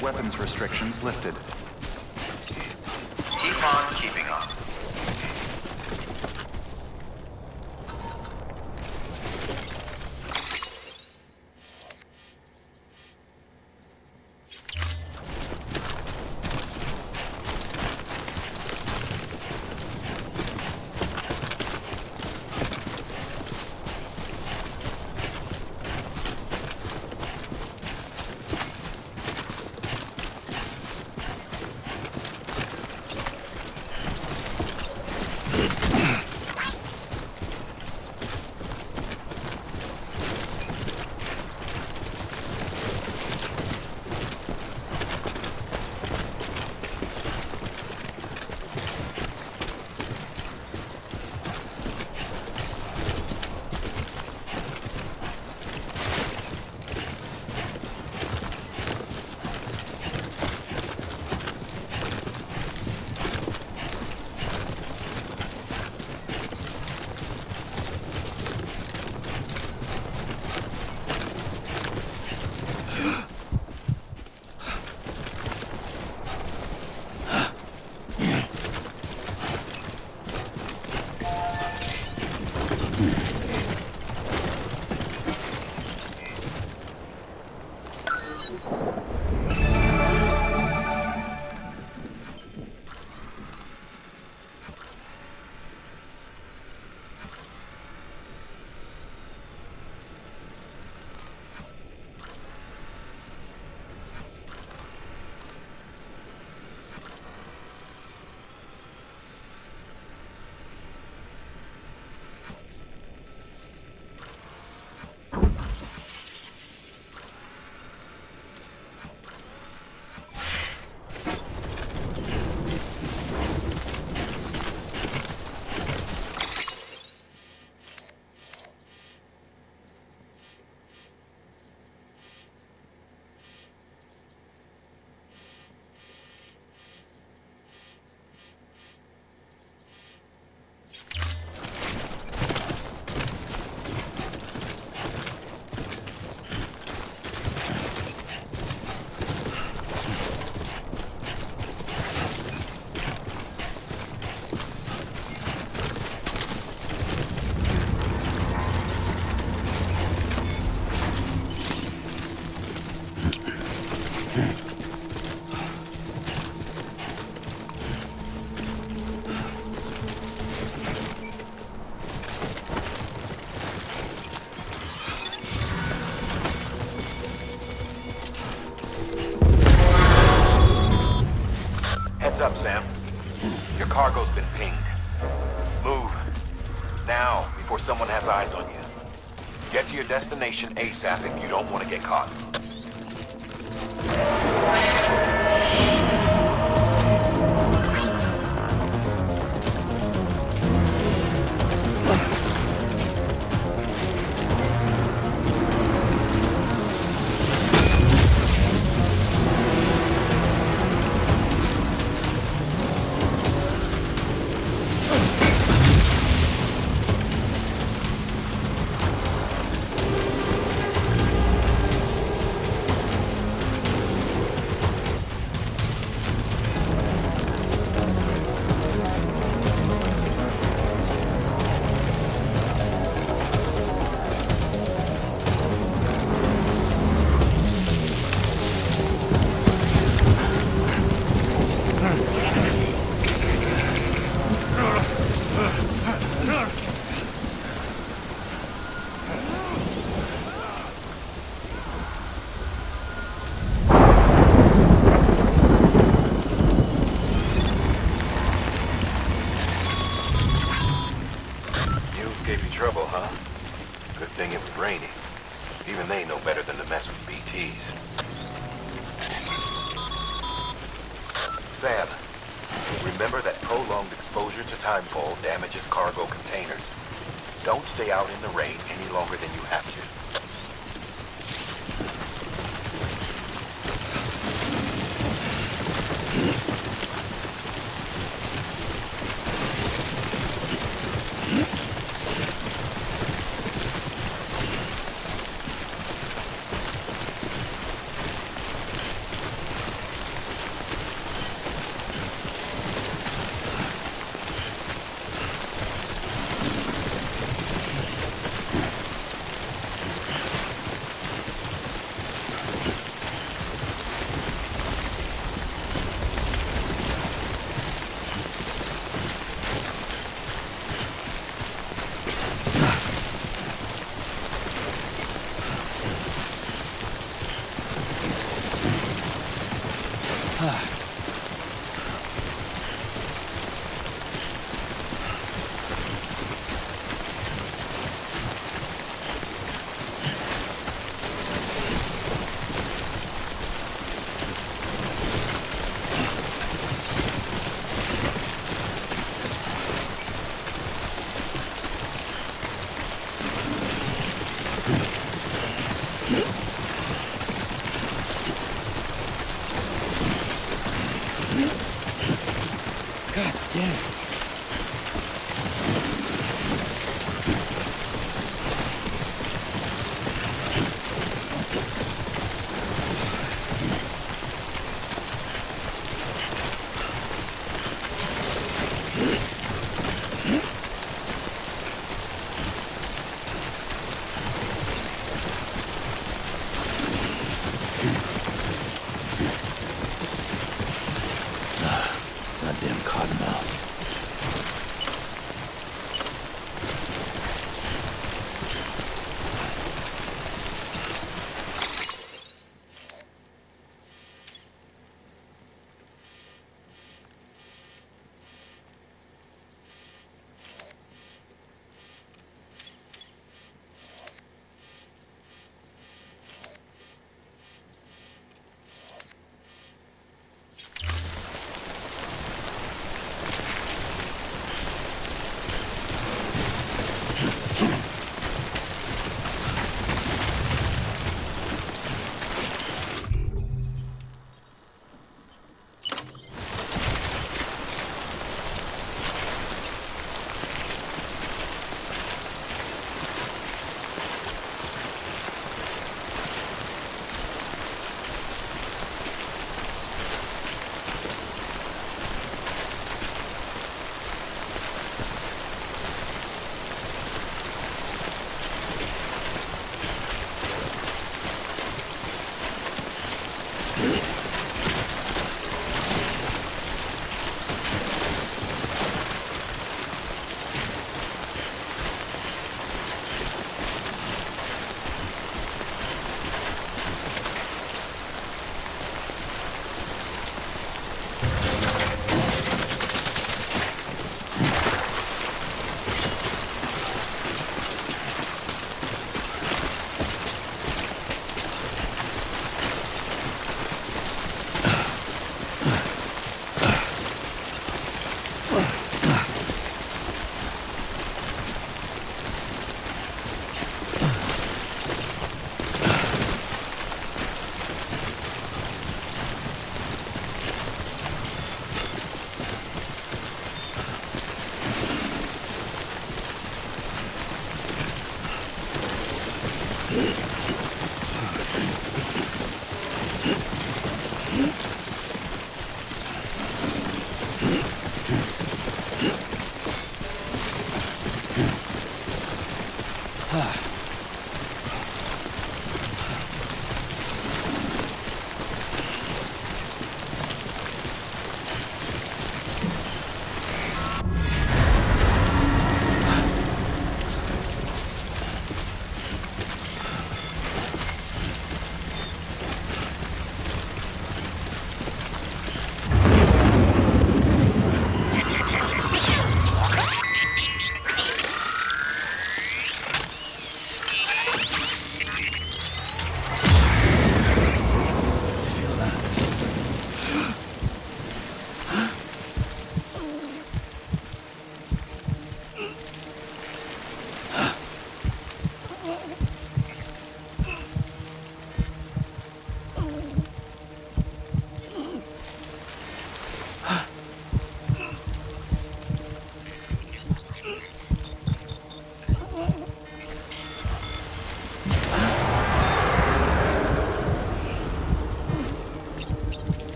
Weapons restrictions lifted. Keep on keeping on. Heads up, Sam. Your cargo's been pinged. Move. Now, before someone has eyes on you. Get to your destination ASAP if you don't want to get caught. Gave you trouble, huh? Good thing it was raining. Even they know better than to mess with BTs. Sam, remember that prolonged exposure to timefall damages cargo containers. Don't stay out in the rain any longer than you have to.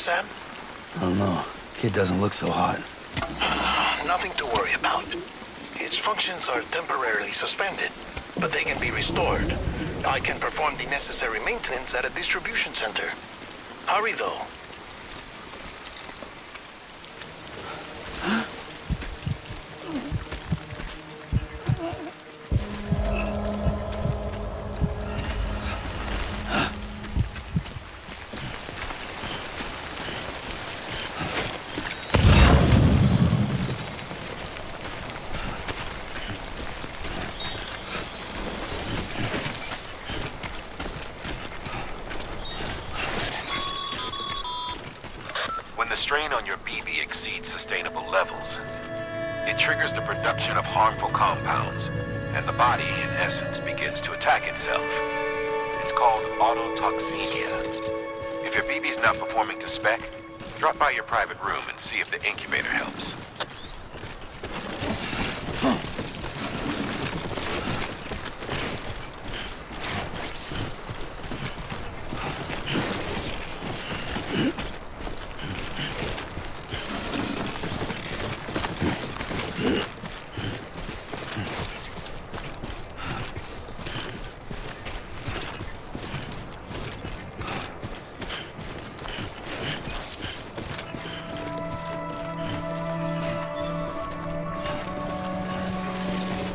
Sam? I don't know. Kid doesn't look so hot. Nothing to worry about. Its functions are temporarily suspended, but they can be restored. I can perform the necessary maintenance at a distribution center. Hurry, though. When the strain on your BB exceeds sustainable levels, It triggers the production of harmful compounds, and the body, in essence, begins to attack itself. It's called autotoxemia. If your BB's not performing to spec, drop by your private room and see if the incubator helps.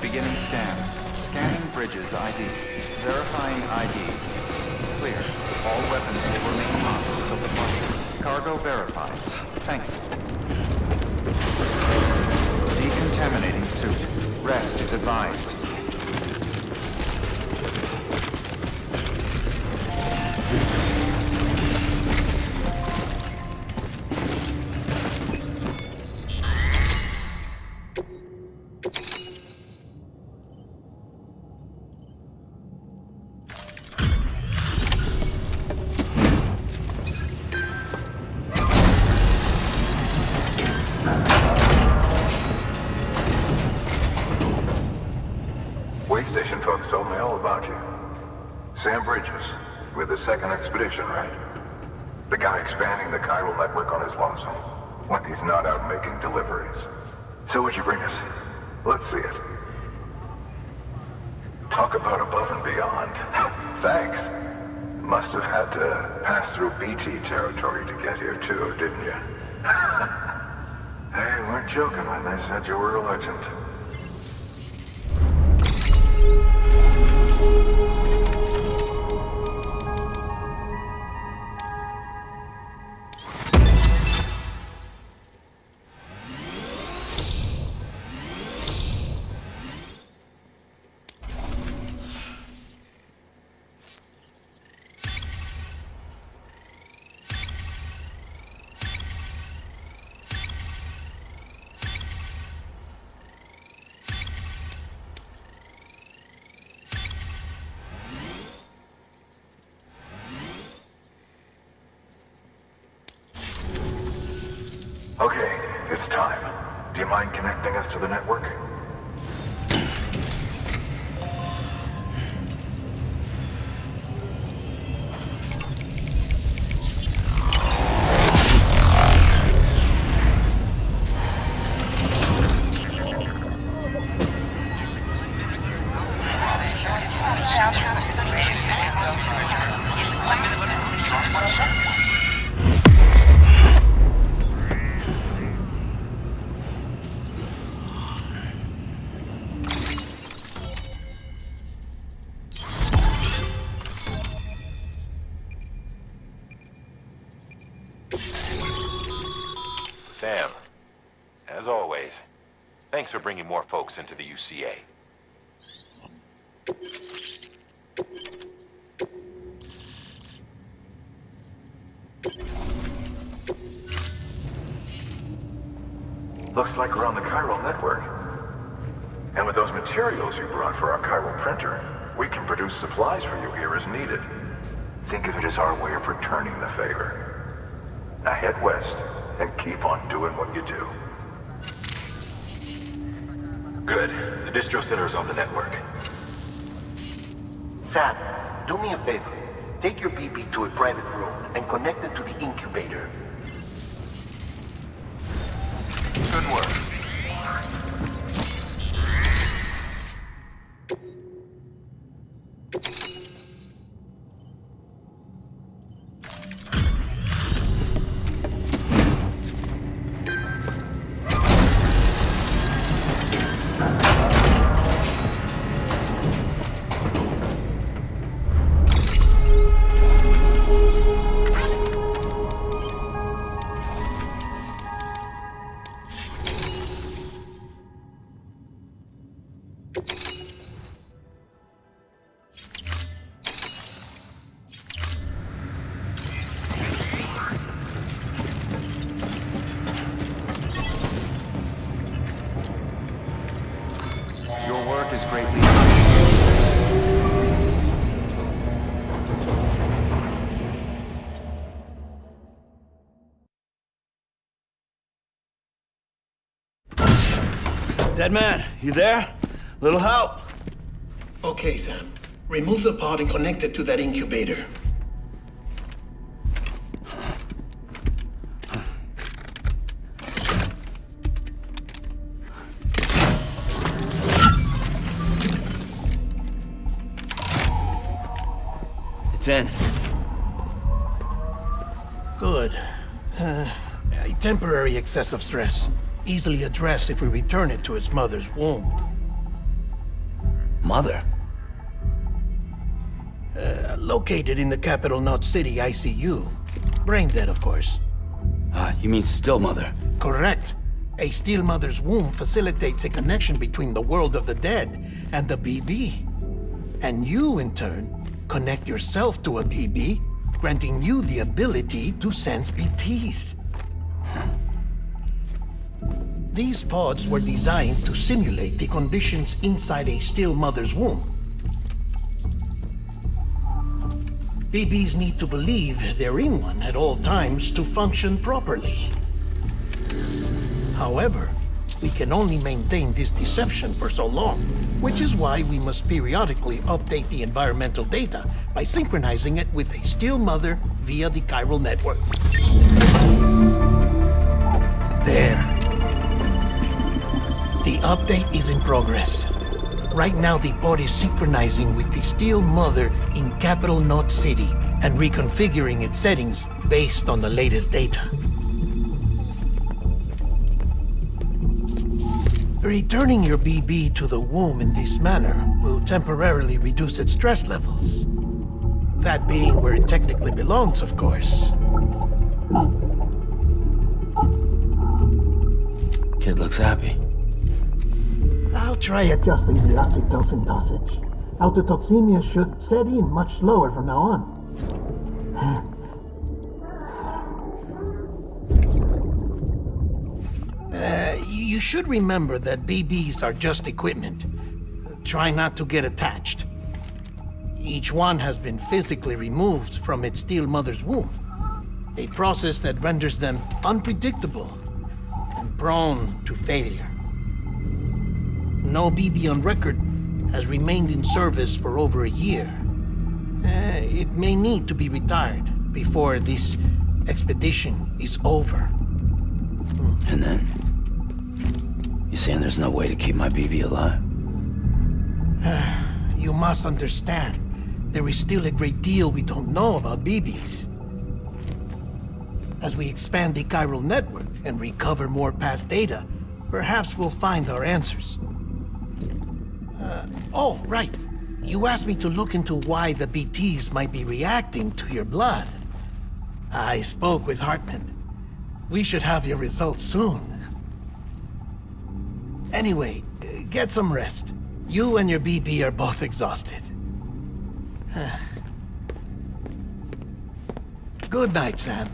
Beginning scan. Scanning bridges ID. Verifying ID. Clear. All weapons will remain hot until departure. Cargo verified. Thank you. Decontaminating suit. Rest is advised. Way station folks told me all about you. Sam Bridges, with the second expedition, right? The guy expanding the chiral network on his lonesome, when he's not out making deliveries. So what'd you bring us? Let's see it. Talk about above and beyond. Thanks. Must have had to pass through BT territory to get here too, didn't you? They weren't joking when they said you were a legend. Okay, it's time. Do you mind connecting us to the network? Sam, as always, thanks for bringing more folks into the UCA. Looks like we're on the chiral network. And with those materials you brought for our chiral printer, we can produce supplies for you here as needed. Think of it as our way of returning the favor. Now head west and keep on doing what you do. Good. The distro center is on the network. Sam, do me a favor. Take your BB to a private room and connect it to the incubator. Good work. support is greatly appreciated. Dead man, you there? Little help? Okay, Sam. Remove the pod and connect it to that incubator. It's in. Good. A temporary excess of stress. Easily addressed if we return it to its mother's womb. Mother? Located in the capital Knot City ICU. Brain dead, of course. You mean still mother? Correct. A steel mother's womb facilitates a connection between the world of the dead and the BB. And you, in turn, connect yourself to a BB, granting you the ability to sense BTs. These pods were designed to simulate the conditions inside a still mother's womb. BBs need to believe they're in one at all times to function properly. However, we can only maintain this deception for so long, which is why we must periodically update the environmental data by synchronizing it with a still mother via the chiral network. There. The update is in progress. Right now, the pod is synchronizing with the steel mother in capital Knot City and reconfiguring its settings based on the latest data. Returning your BB to the womb in this manner will temporarily reduce its stress levels. That being where it technically belongs, of course. Kid looks happy. I'll try adjusting the oxytocin dosage. Autotoxemia should set in much slower from now on. You should remember that BBs are just equipment. Try not to get attached. Each one has been physically removed from its steel mother's womb. A process that renders them unpredictable and prone to failure. No BB on record has remained in service for over a year. It may need to be retired before this expedition is over. And then? You saying there's no way to keep my BB alive? You must understand, there is still a great deal we don't know about BBs. As we expand the chiral network and recover more past data, perhaps we'll find our answers. Oh, right. You asked me to look into why the BTs might be reacting to your blood. I spoke with Hartman. We should have your results soon. Anyway, get some rest. You and your BB are both exhausted. Good night, Sam.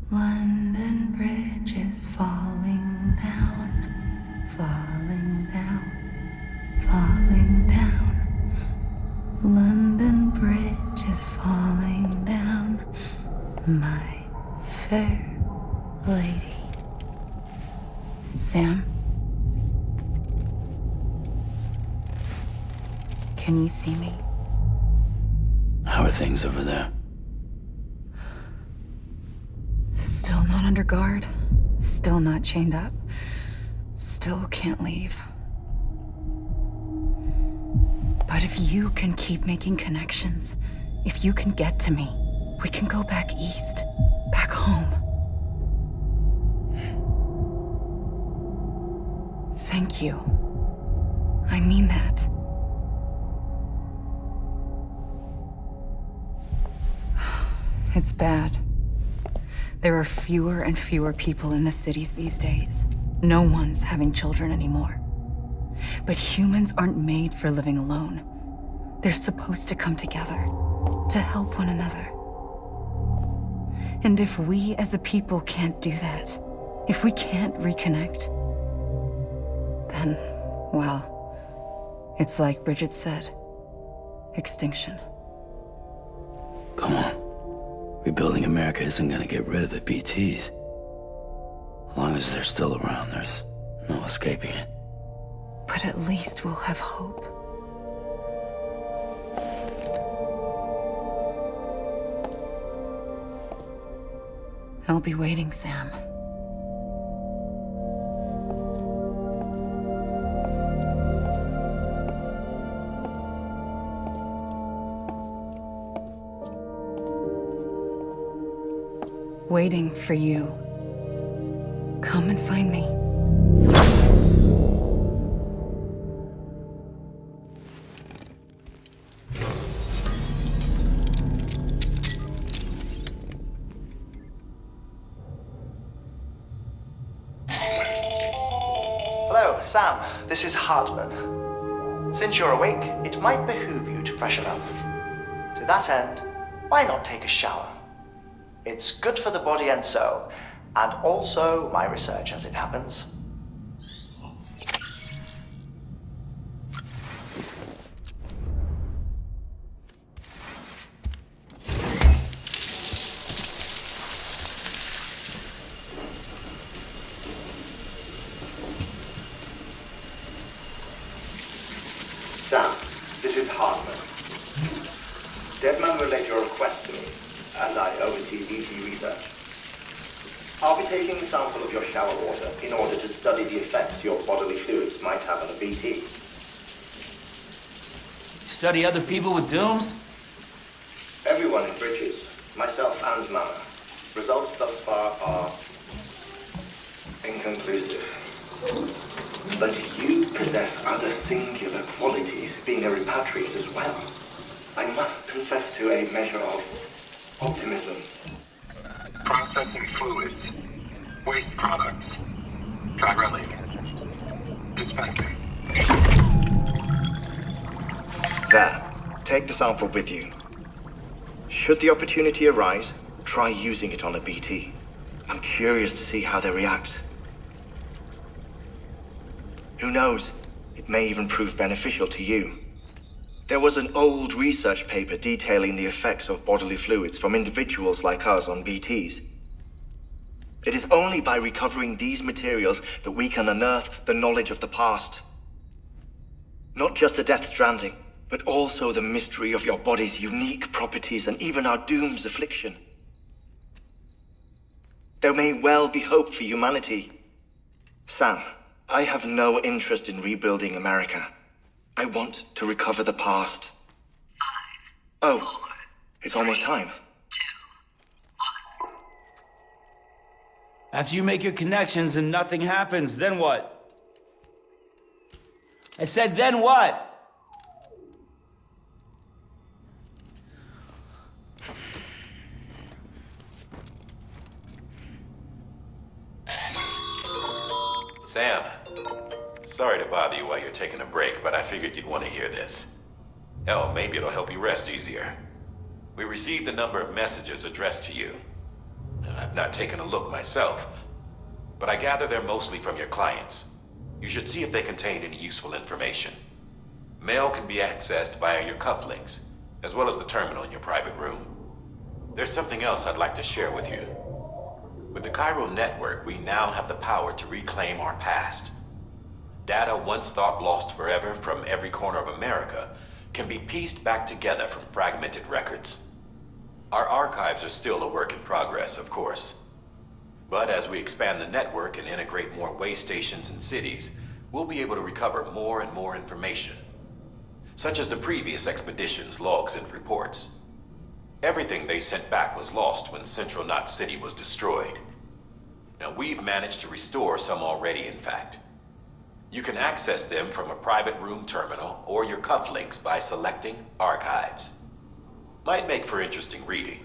London Bridge is falling down, falling down, falling down. London Bridge is falling down, my fair lady. Sam? Can you see me? How are things over there? Still not under guard, still not chained up, still can't leave. But if you can keep making connections, if you can get to me, we can go back east, back home. Thank you. I mean that. It's bad. There are fewer and fewer people in the cities these days. No one's having children anymore. But humans aren't made for living alone. They're supposed to come together, to help one another. And if we as a people can't do that, if we can't reconnect, then, well, it's like Bridget said, extinction. Come on. Rebuilding America isn't gonna get rid of the BTs. As long as they're still around, there's no escaping it. But at least we'll have hope. I'll be waiting, Sam. Waiting for you. Come and find me. Hello, Sam. This is Hartman. Since you're awake, it might behoove you to freshen up. To that end, why not take a shower? It's good for the body and soul, and also my research as it happens. Sam, this is Hartman. Deadman relayed your request to me, and I oversee BT research. I'll be taking a sample of your shower water in order to study the effects your bodily fluids might have on a BT. Study other people with dooms? Everyone in Bridges, myself and Mama. Results thus far are inconclusive. But you possess other singular qualities, being a repatriate as well. I must confess to a measure of optimism. Processing fluids. Waste products. Try relic. Dispensing. There. Take the sample with you. Should the opportunity arise, try using it on a BT. I'm curious to see how they react. Who knows? It may even prove beneficial to you. There was an old research paper detailing the effects of bodily fluids from individuals like us on BTs. It is only by recovering these materials that we can unearth the knowledge of the past. Not just the Death Stranding, but also the mystery of your body's unique properties and even our doom's affliction. There may well be hope for humanity. Sam, I have no interest in rebuilding America. I want to recover the past. 5, 4, it's almost time. 2, 1. After you make your connections and nothing happens, then what? I said, then what? Sam, sorry to bother you while you're taking a break, but I figured you'd want to hear this. Hell, maybe it'll help you rest easier. We received a number of messages addressed to you. I've not taken a look myself, but I gather they're mostly from your clients. You should see if they contain any useful information. Mail can be accessed via your cufflinks, as well as the terminal in your private room. There's something else I'd like to share with you. With the Chiral Network, we now have the power to reclaim our past. Data once thought lost forever from every corner of America can be pieced back together from fragmented records. Our archives are still a work in progress, of course. But as we expand the network and integrate more way stations and cities, we'll be able to recover more and more information, such as the previous expedition's logs and reports. Everything they sent back was lost when Central Knot City was destroyed. Now, we've managed to restore some already, in fact. You can access them from a private room terminal or your cufflinks by selecting Archives. Might make for interesting reading.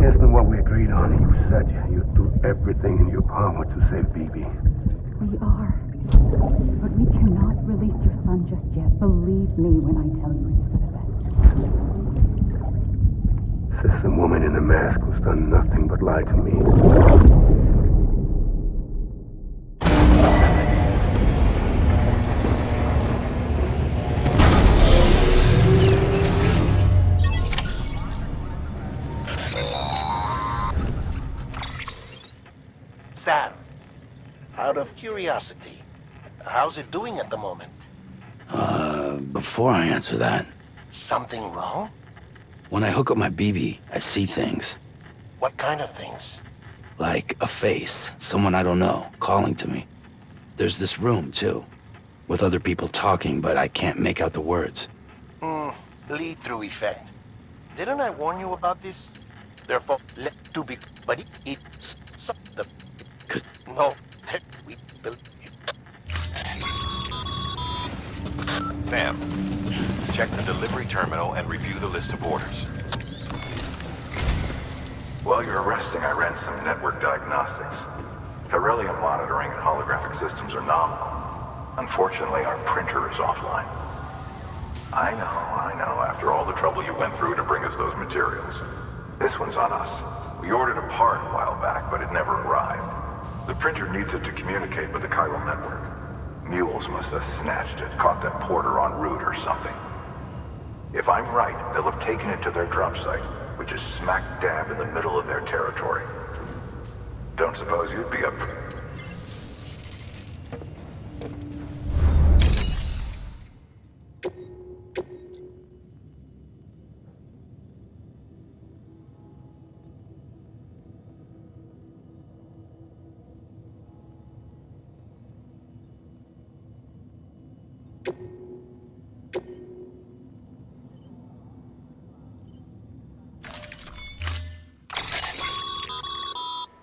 Isn't what we agreed on. You said you'd do everything in your power to save BB. We are. But we cannot release your son just yet. Believe me when I tell you it's for the best. Says the woman in the mask who's done nothing but lie to me. Sam, out of curiosity, how's it doing at the moment? Before I answer that, Something wrong? when I hook up my BB, I see things. What kind of things? Like a face, someone I don't know, calling to me. There's this room, too, with other people talking, but I can't make out the words. Lead-through effect. Didn't I warn you about this? Therefore, let to be, but it's the no, that we built it. Sam, check the delivery terminal and review the list of orders. While you're resting, I ran some network diagnostics. Beryllium monitoring and holographic systems are nominal. Unfortunately, our printer is offline. I know, after all the trouble you went through to bring us those materials. This one's on us. We ordered a part a while back, but it never arrived. The printer needs it to communicate with the chiral network. Mules must have snatched it, caught that porter en route or something. If I'm right, they'll have taken it to their drop site, which is smack dab in the middle of their territory. Don't suppose you'd be up for...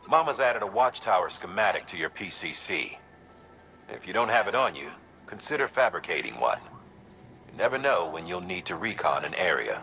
Mama's added a watchtower schematic to your PCC. If you don't have it on you, consider fabricating one. You never know when you'll need to recon an area.